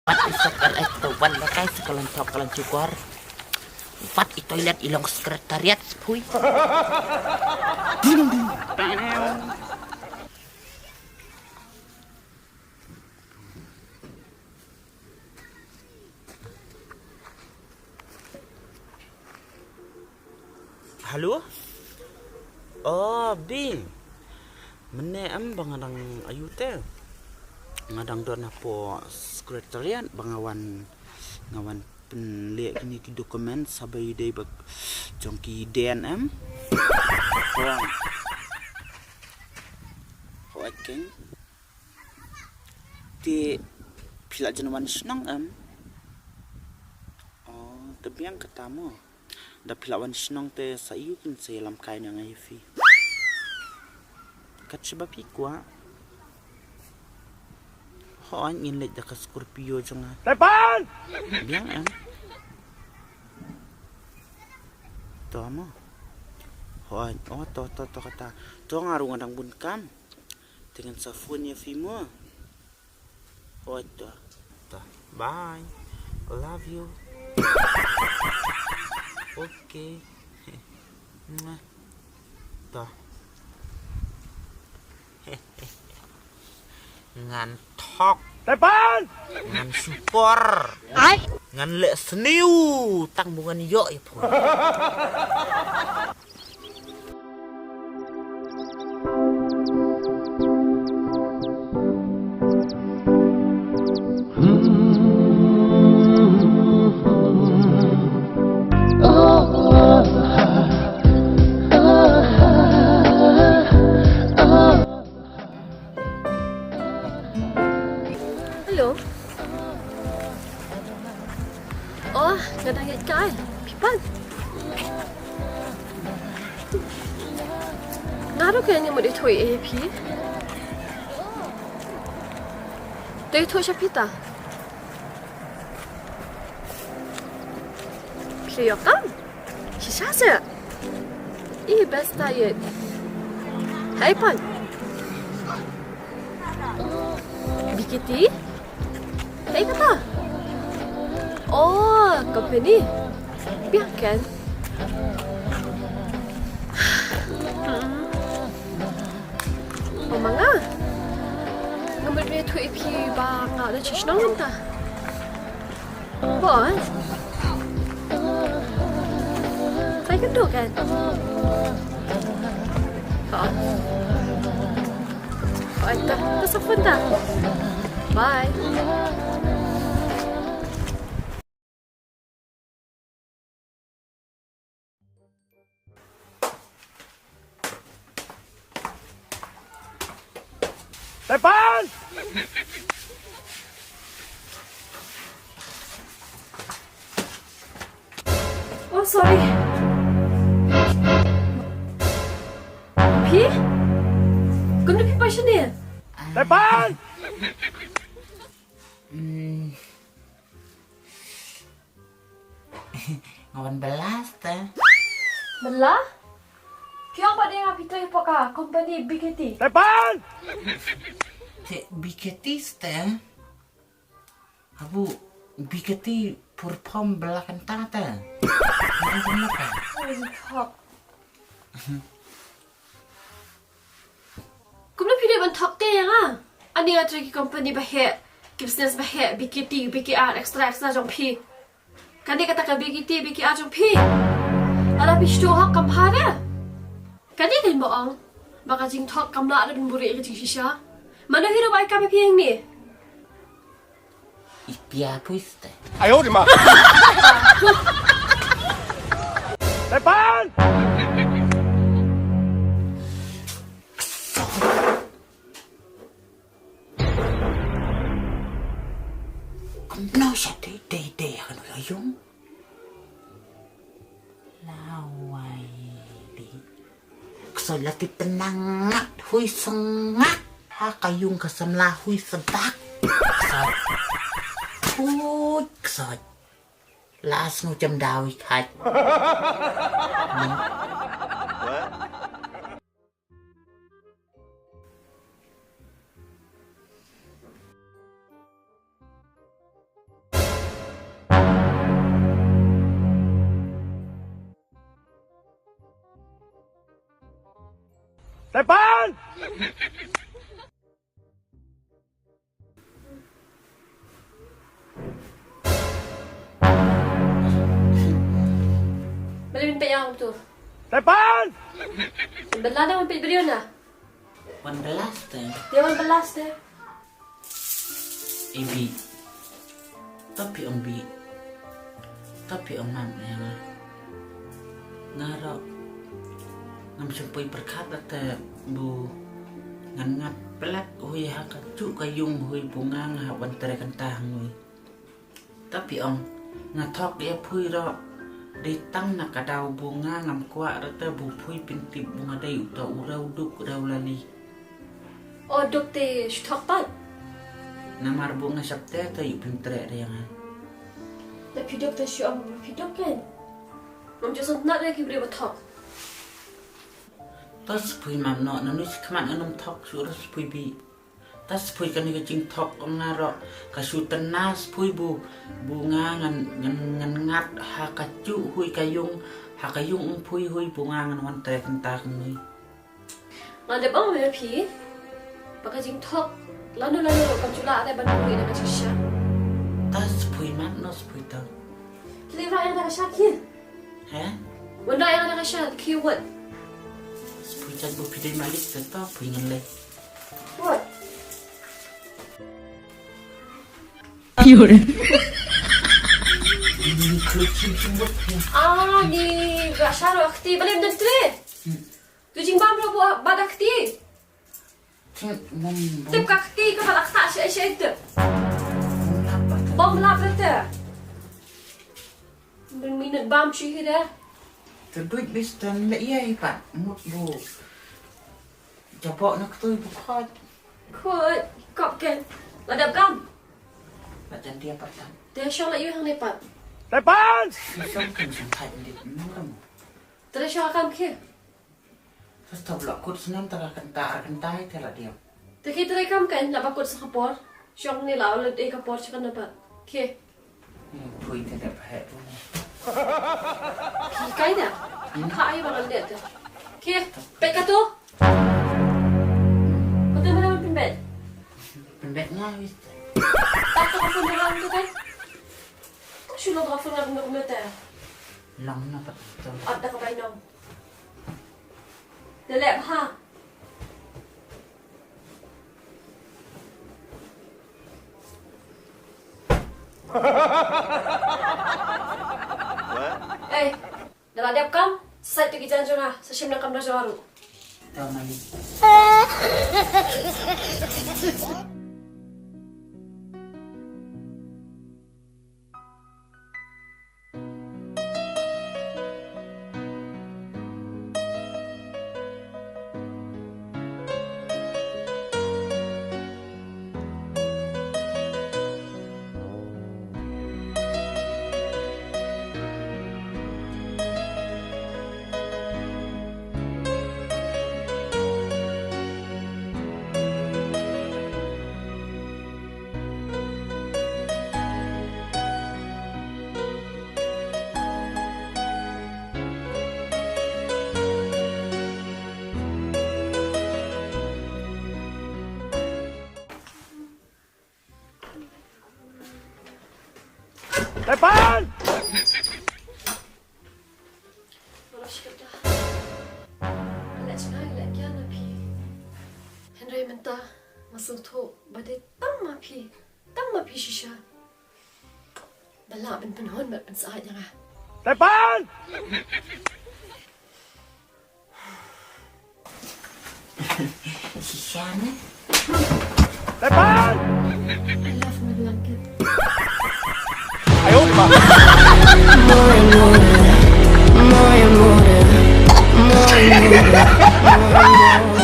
Pat isokal ito wala kay sa kalang cukor. Pat itoilet ilong sekretariat puy. Halo? Oh, Bing. Mene bangadang ayute. Ngadang doon na po sekretariat bangawan penlihat kini ki dokumen sabay day bag jongki DNM. Hoaking. Di pila jenawan senang Oh, tapi yang ketamu. Da pila wan senang te sa iyo kin sa lam kain yang ifi. Kat sebab ikwa. Hoan inlet da ka Scorpio janga. Tepan! Biang Tama. Hoan, to kata. To ngarung adang bunkam. Dengan sa phone ya fimo. Oh, to. Bye. I love you. Okay. To. Ngan tok. Tepan! Ngan super. Ngan lek seniu. Tang bungan yo ya pun. Hello. Oh, gadang hit ka Pipan. Naro kaya niya mo dito AP? Dito siya pita. Piliyokan? Sisasa. Best diet. Hey, Pan. Bikiti? Hey, kata. Oh, company. Biarkan. Oh, mga. Ngambil dia tu EP bang ada cisnong entah. Bos. Saya kan tu kan. Oh. Oh, itu. Tersepun tak? Bye. Tepan! Oh, sorry. Pi? Kena pi passion dia? Tepan! Ngawan belas teh. Belah? Kaya apa dia ngapi tu ipoka company BKT? Tepan! Biketis teh. Abu biketi purpom belakan tata. Kung na pili man talk dia nga. Ani nga triki company bahe, business bahe, BKT, BKR, extra jong pi. Kani kata ka BKT, BKR jong pi. Ala pistu hak kampara. Kani kan boong. Baka jing talk kamla ada buri ke jing shisha. Mana hidup baik kami pi yang ni? Ipia puis teh. 哎呦我的妈！Tepan! No siya day ano yung laway di. Kasalati penangat huy sengat. Ha kayong kasamla huy sedak. Kasod. Laas mo jam dawi kat. Depan! Balik min payang tu. Depan! Belah dah min beliau na. 11 teh. Dia wan belas deh. Ibi. Tapi ông bị. Tapi ông mam yang ngaro. Ngam sampai berkata teh bu ngat pelak hui hak cu kayung hui bunga ngah wan tere kentang hui. Tapi ông ngathok dia phui ro đi tăng nak kadau bunga ngam kwa rata bu phui pintip bunga dai uta urau duk urau lali. Oh dok te stok pan. Namar bunga sabte ta yu pintre yang Tapi dok te syom pidok kan. Mam just nak lagi beri betok. tas phui mam no nanus kman anum thok surus phui bi tas phui kan ni jing thok om ngaro ka su tenas phui bu bunga ngan ngat ha ka cu hui kayung phui hui bunga ngan wan tre kenta ni Ngade bang me pi. Pakai jing tok. Lalu kam cula ada ban hui na kisha. tas phui mam no phui ta Kili ra yang ada syakir. ha Wanda yang ada kisha keyword. phui chan bu pidai malik ta phui ngan le What? ni klucin sumut ya Ah, ni gasharo akti balik dan tre. Tu jing bam ro bad akti. tin mom Tip kakti ka balak ta shay tu. apa ta Bom la bete. Berminat bam sih dah. terduit bis tan le ye pa mut bu jabok nak tu bu khot Kod kop kan. Ladap gam. macam dia patang Dia syong la yu hang lepat. Depan! Isang kan siyang kahit hindi murang. Tara syong akam ke. Tapos tablak ko senang taga-kantay tela dia. Taki tara kam kan la bakot sa kapor. Syong ni la ulit e kapor sa kanapat. Ke. Puy tidak baik pun. Kay na. Kaya ba lang dito. Ke. Pet ka to. Pati mo naman pimbet. Pembek nga wis. Tato ka po naman ito kan. Sulong ka po naman kumete. Lang na patito. At na ka ba inong. Dalep ha. Eh, naladap kam? Sa ito gitan dyan na. Sa siyam na kam na jaro. Tahu mali. Depan! Wala siya ka. Alat siya nga, ilat kya na pi. Henry menta, masuto, badit tama pi. Tama pi siya. Bala, penhon, mat pensahat niya nga. Depan! Si Shana. Depan! I love my blanket. Ayaw, di ba? More and more, more and more, more and more.